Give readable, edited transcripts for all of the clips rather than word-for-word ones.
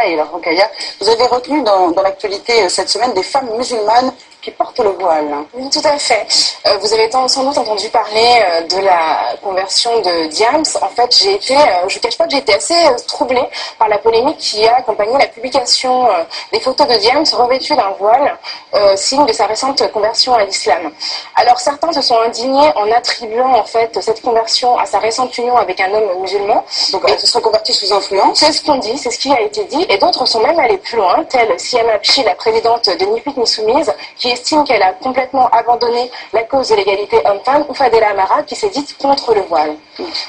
Et alors, Rokhaya, vous avez retenu dans l'actualité cette semaine des femmes musulmanes qui portent le voile. Oui, tout à fait. Vous avez sans doute entendu parler de la conversion de Diams. En fait, je ne cache pas que j'ai été assez troublée par la polémique qui a accompagné la publication des photos de Diams revêtues d'un voile, signe de sa récente conversion à l'islam. Alors, certains se sont indignés en attribuant en fait cette conversion à sa récente union avec un homme musulman. Donc, elle se serait convertie sous influence. C'est ce qu'on dit, c'est ce qui a été dit. Et d'autres sont même allés plus loin, telle Siam Abchi, la présidente de Ni Pute Ni Soumise, qui estime qu'elle a complètement abandonné la cause de l'égalité homme-femme, ou Fadela Amara, qui s'est dite contre le voile.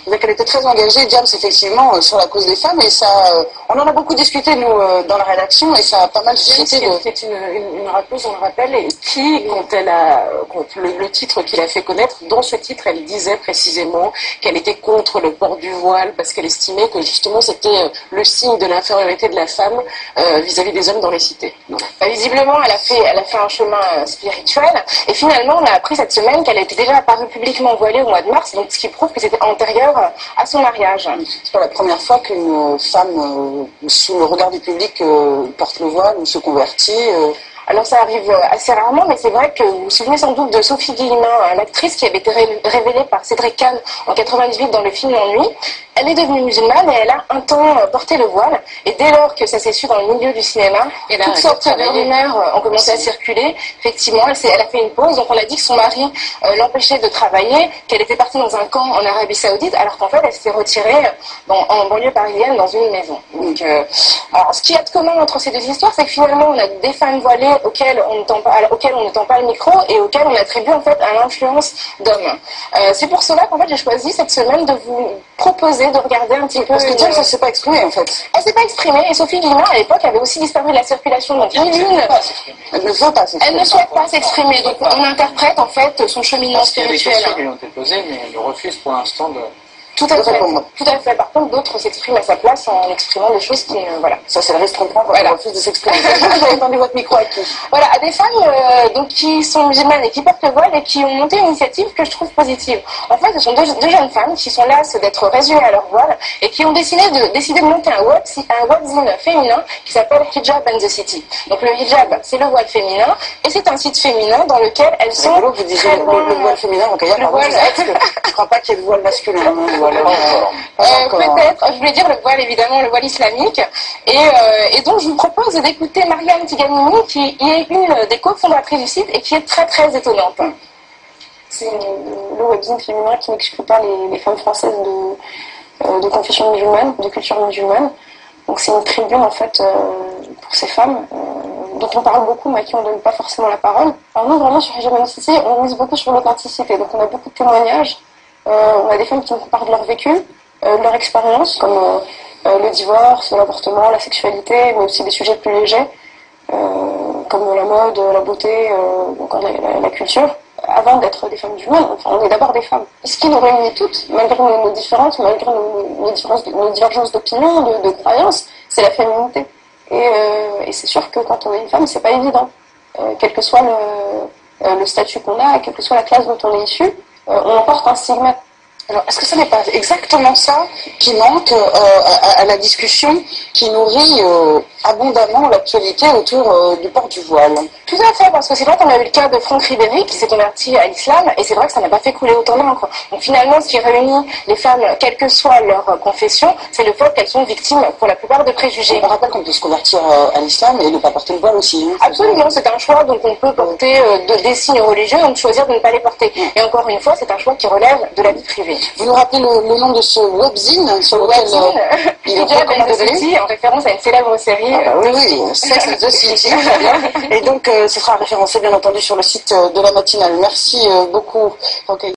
Donc elle était très engagée, Diams, effectivement, sur la cause des femmes, et ça, on en a beaucoup discuté, nous, dans la rédaction, et ça a pas mal suscité de... C'est une rappeuse, on le rappelle, et qui, quand le titre qu'il a fait connaître, dans ce titre, elle disait précisément qu'elle était contre le port du voile, parce qu'elle estimait que, justement, c'était le signe de l'infériorité de la femme vis-à-vis des hommes dans les cités. Visiblement, elle a fait un chemin spirituel, et finalement, on a appris cette semaine qu'elle était déjà apparue publiquement voilée au mois de mars, donc ce qui prouve que c'était antérieur à son mariage. C'est pas la première fois qu'une femme, sous le regard du public, porte le voile ou se convertit. Alors ça arrive assez rarement, mais c'est vrai que vous vous souvenez sans doute de Sophie Guillemin, l'actrice qui avait été révélée par Cédric Kahn en 98 dans le film L'Ennui. Elle est devenue musulmane et elle a un temps porté le voile. Et dès lors que ça s'est su dans le milieu du cinéma, toutes sortes de rumeurs ont commencé à circuler. Effectivement, elle a fait une pause. Donc on a dit que son mari l'empêchait de travailler, qu'elle était partie dans un camp en Arabie Saoudite, alors qu'en fait elle s'est retirée en banlieue parisienne dans une maison. Donc, alors ce qu'il y a de commun entre ces deux histoires, c'est que finalement on a des femmes voilées auxquelles on ne tend pas le micro et auxquelles on attribue en fait à l'influence d'hommes. C'est pour cela qu'en fait j'ai choisi cette semaine de vous proposer de regarder un petit peu... Parce que Diams, elle ne s'est pas exprimée, en fait. Elle ne s'est pas exprimée, et Sophie Guillemin, à l'époque, avait aussi disparu de la circulation. Donc, Elle ne veut pas s'exprimer. Elle ne souhaite pas s'exprimer. Donc, on interprète, en fait, son cheminement spirituel. Il y a des questions qui lui ont été posées, mais elle refuse pour l'instant de... Tout à fait. Tout à fait. Par contre, d'autres s'expriment à sa place en exprimant des choses qui... voilà. Ça, c'est le risque qu'on prend quand elle refuse de s'exprimer. Vous avez entendu votre micro à qui? Voilà, à des femmes donc, qui sont musulmanes et qui portent le voile et qui ont monté une initiative que je trouve positive. En fait, ce sont deux jeunes femmes qui sont lasses d'être résumées à leur voile et qui ont décidé de monter un webzine féminin qui s'appelle Hijab and the City. Donc le hijab, c'est le voile féminin et c'est un site féminin dans lequel elles sont... Vous disiez le voile féminin, donc je ne crois pas qu'il y ait le voile masculin. Peut-être, je voulais dire le voile, évidemment, le voile islamique. Et donc, je vous propose d'écouter Mariam Tiganini, qui est une des cofondatrices du site et qui est très, très étonnante. C'est le webzine féminin qui n'exclut pas les femmes françaises de confession musulmane, de culture musulmane. Donc, c'est une tribune, en fait, pour ces femmes, dont on parle beaucoup, mais à qui on ne donne pas forcément la parole. Alors, nous, vraiment, sur Hijab and the City, on mise beaucoup sur l'authenticité. Donc, on a beaucoup de témoignages. On a des femmes qui nous parlent de leur vécu, de leur expérience, comme le divorce, l'avortement, la sexualité, mais aussi des sujets plus légers, comme la mode, la beauté, encore la culture. Avant d'être des femmes musulmanes, enfin, on est d'abord des femmes. Ce qui nous réunit toutes, malgré nos différences, malgré nos divergences d'opinion, de croyances, c'est la féminité. Et c'est sûr que quand on est une femme, c'est pas évident. Quel que soit le statut qu'on a, quelle que soit la classe dont on est issu, on emporte un stigmate. Alors, est-ce que ce n'est pas exactement ça qui manque à la discussion qui nourrit abondamment l'actualité autour du port du voile? Tout à fait, parce que c'est vrai qu'on a eu le cas de Franck Ribéry qui s'est converti à l'islam, et c'est vrai que ça n'a pas fait couler autant d'encre. Donc finalement, ce qui réunit les femmes, quelle que soit leur confession, c'est le fait qu'elles sont victimes, pour la plupart, de préjugés. On rappelle qu'on peut se convertir à l'islam et ne pas porter le voile aussi. Hein, absolument, c'est un choix, donc on peut porter des signes religieux, donc choisir de ne pas les porter. Et encore une fois, c'est un choix qui relève de la vie privée. Vous nous rappelez le nom de ce webzine sur lequel il est en référence à une célèbre série. Oui, Sex and the City. Et donc, ce sera référencé bien entendu sur le site de la matinale. Merci beaucoup, Rokhaya.